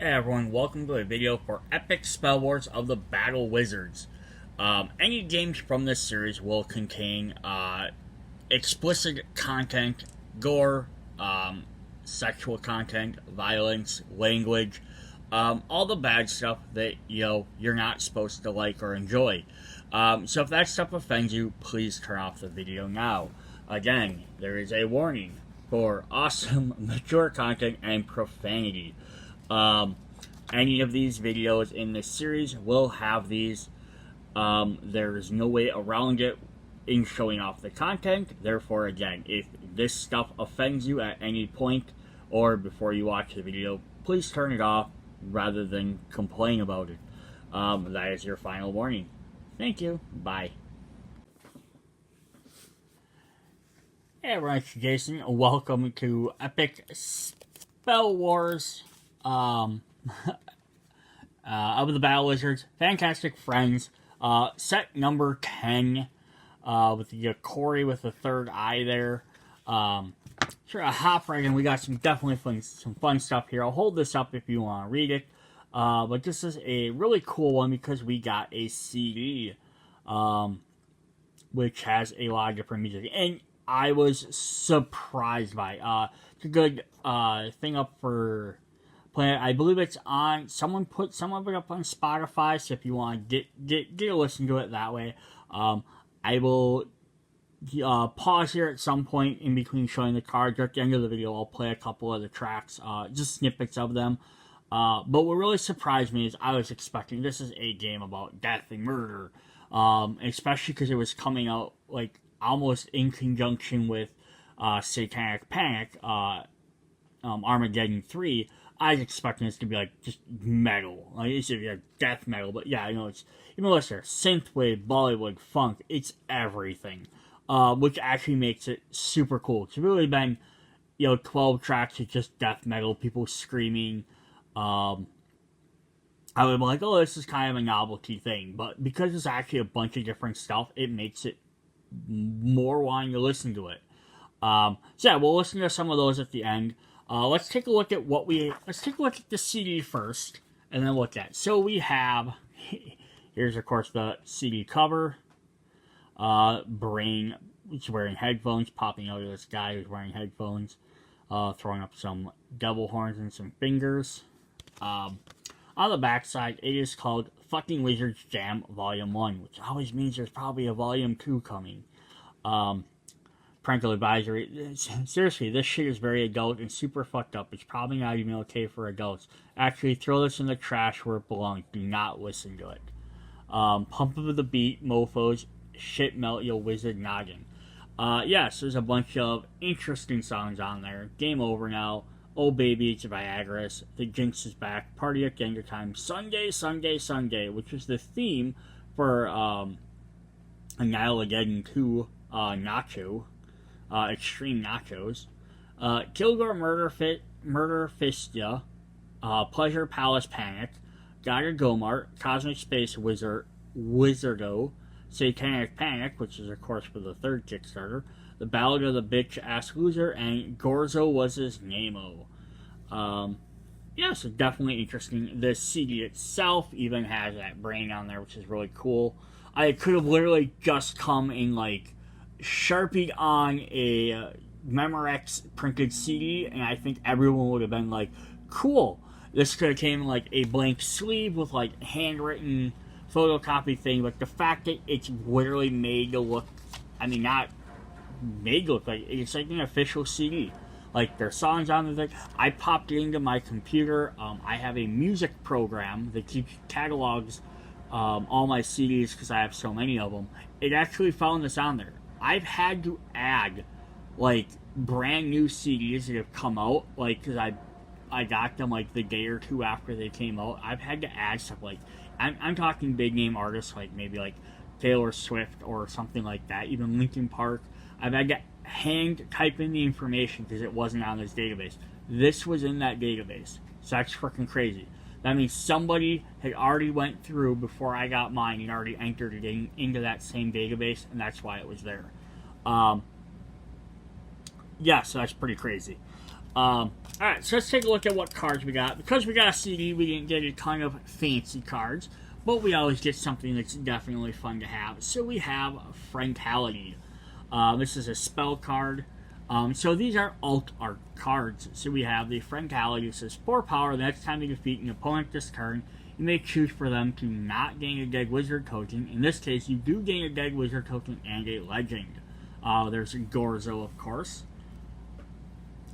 Hey everyone, welcome to a video for Epic Spell Wars of the Battle Wizards. Any games from this series will contain explicit content, gore, sexual content, violence, language, all the bad stuff that you're not supposed to like or enjoy. So if that stuff offends you, please turn off the video now. Again, there is a warning for awesome, mature content and profanity. Any of these videos in this series will have these. There's no way around it in showing off the content. Therefore, again, if this stuff offends you at any point or before you watch the video, please turn it off rather than complain about it. That is your final warning. Thank you. Bye. Hey everyone, it's Jason. Welcome to Epic Spell Wars of the Battle Wizards. Fantastic Friends. Set number 10 with the Corey with the third eye there. Sure, a hop right in. We got some fun stuff here. I'll hold this up if you want to read it. But this is a really cool one because we got a CD, which has a lot of different music. And I was surprised by it. It's a good thing up for playing. I believe it's on. Someone put some of it up on Spotify. So if you want to get a listen to it that way, I will pause here at some point in between showing the cards. At the end of the video, I'll play a couple of the tracks, just snippets of them. But what really surprised me is I was expecting this is a game about death and murder, especially because it was coming out like almost in conjunction with Satanic Panic, Armageddon 3. I was expecting this to be like just metal, like it should be like death metal. But yeah, it's listen, synthwave, Bollywood, funk, it's everything, which actually makes it super cool. It's really been 12 tracks of just death metal, people screaming. I would be like, oh, this is kind of a novelty thing, but because it's actually a bunch of different stuff, it makes it more wanting to listen to it. So yeah, we'll listen to some of those at the end. Let's take a look at the CD first, and then look at. So we have, here's of course the CD cover. Brain, he's wearing headphones, popping out of this guy who's wearing headphones, throwing up some devil horns and some fingers. On the backside, it is called Fucking Wizards Jam Volume 1, which always means there's probably a Volume 2 coming. Parental advisory. Seriously, this shit is very adult and super fucked up. It's probably not even okay for adults. Actually, throw this in the trash where it belongs. Do not listen to it. Pump of the beat, mofos, shit melt your wizard noggin. Yes, there's a bunch of interesting songs on there. Game Over Now, Oh Baby, it's Viagra's, The Jinx is Back, Party at Ganger Time, Sunday, Sunday, Sunday, which is the theme for Annihilageddon 2 Nacho. Extreme Nachos, Kilgore Murder Fistia, Pleasure Palace Panic, Gaga Gomart, Cosmic Space Wizardo, Satanic Panic, which is of course for the third Kickstarter, The Ballad of the Bitch Ass Loser, and Gorzo Was His Name-o. Yeah, so definitely interesting. The CD itself even has that brain on there, which is really cool. I could have literally just come in like Sharpied on a Memorex printed CD, and I think everyone would have been like, cool. This could have came in like a blank sleeve with like handwritten photocopy thing, but the fact that it's literally made to look, not made to look like, it's like an official CD. Like, there's songs on there. I popped it into my computer. I have a music program that keeps catalogs all my CDs because I have so many of them. It actually found this on there. I've had to add, like, brand new CDs that have come out, like, because I got them, like, the day or two after they came out. I've had to add stuff, like, I'm talking big-name artists, like, maybe, like, Taylor Swift or something like that, even Linkin Park. I've had to hand-type in the information because it wasn't on this database. This was in that database, so that's freaking crazy. That means somebody had already went through before I got mine and already entered it into that same database, and that's why it was there. Yeah, so that's pretty crazy. Alright, so let's take a look at what cards we got. Because we got a CD, we didn't get a ton of fancy cards, but we always get something that's definitely fun to have. So we have Friendality. This is a spell card. So these are alt art cards. So we have the Friendality. It says 4 power. The next time you defeat an opponent this turn, you may choose for them to not gain a dead wizard token. In this case, you do gain a dead wizard token and a legend. There's a gore, of course.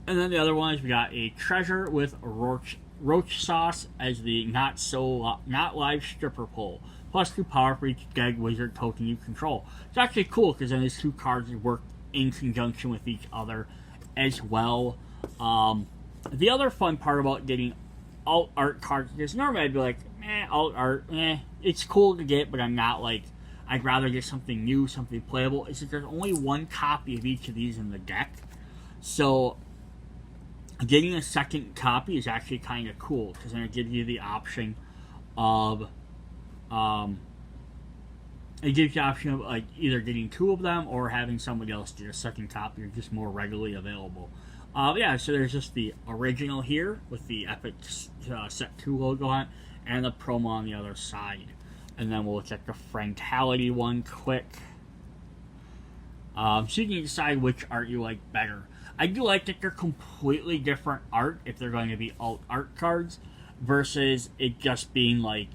And then the other one is we got a treasure with roach sauce as the not live stripper pole. Plus 2 power for each dead wizard token you control. It's actually cool because then these 2 cards work in conjunction with each other as well. The other fun part about getting alt art cards is normally I'd be like, alt art, it's cool to get, but I'm not like, I'd rather get something new, something playable. Is that there's only 1 copy of each of these in the deck. So getting a second copy is actually kind of cool because then it gives you the option of like either getting 2 of them or having somebody else get a second copy or just more readily available. Yeah, so there's just the original here with the Epic Set 2 logo on it and the promo on the other side. And then we'll check the Friendality one quick. So you can decide which art you like better. I do like that they're completely different art if they're going to be alt art cards versus it just being like,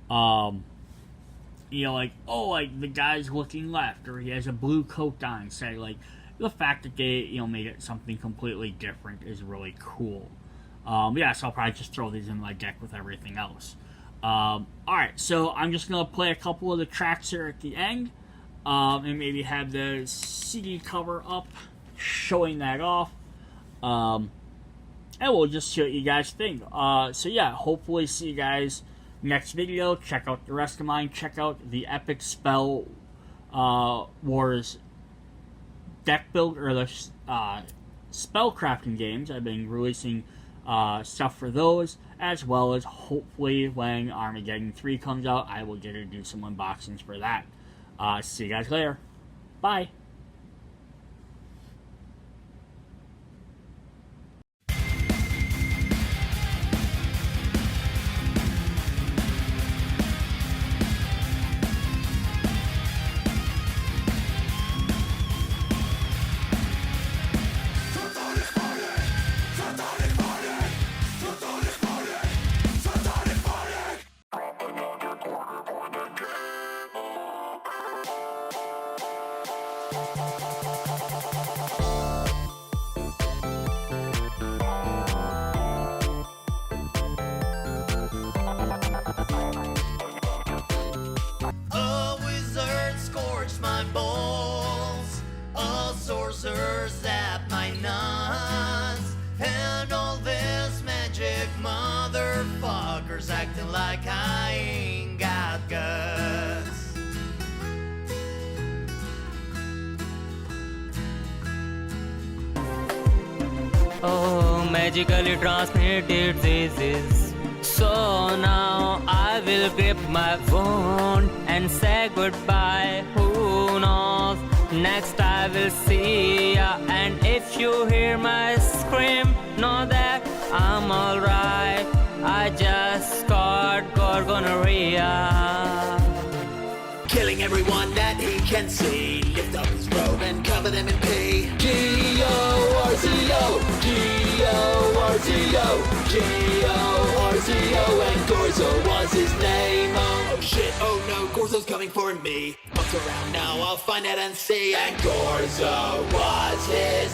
you know, like, oh, like the guy's looking left or he has a blue coat on. Say, like, the fact that they, you know, made it something completely different is really cool. Yeah, so I'll probably just throw these in my deck with everything else. Alright, so I'm just going to play a couple of the tracks here at the end. And maybe have the CD cover up showing that off. And we'll just see what you guys think. So yeah, hopefully see you guys next video. Check out the rest of mine. Check out the Epic Spell Wars deck build, or the spell crafting games. I've been releasing stuff for those, as well as hopefully when Armageddon 3 comes out, I will get to do some unboxings for that. See you guys later. Bye. Zap my nuts, and all this magic motherfuckers acting like I ain't got guts. Oh, magically transmitted diseases. So now I will grip my wound and say goodbye. Who knows? Next I will see ya, and if you hear my scream, know that I'm alright. I just got gonorrhea. Killing everyone that he can see. Lift up his robe and cover them in pee. G-O-R-Z-O, G-O-R-Z-O, G-O-R-Z-O, and Gorzo was his name. Oh shit, oh no, Gorzo's coming for me. Fuck around now, I'll find out and see. And Gorzo was his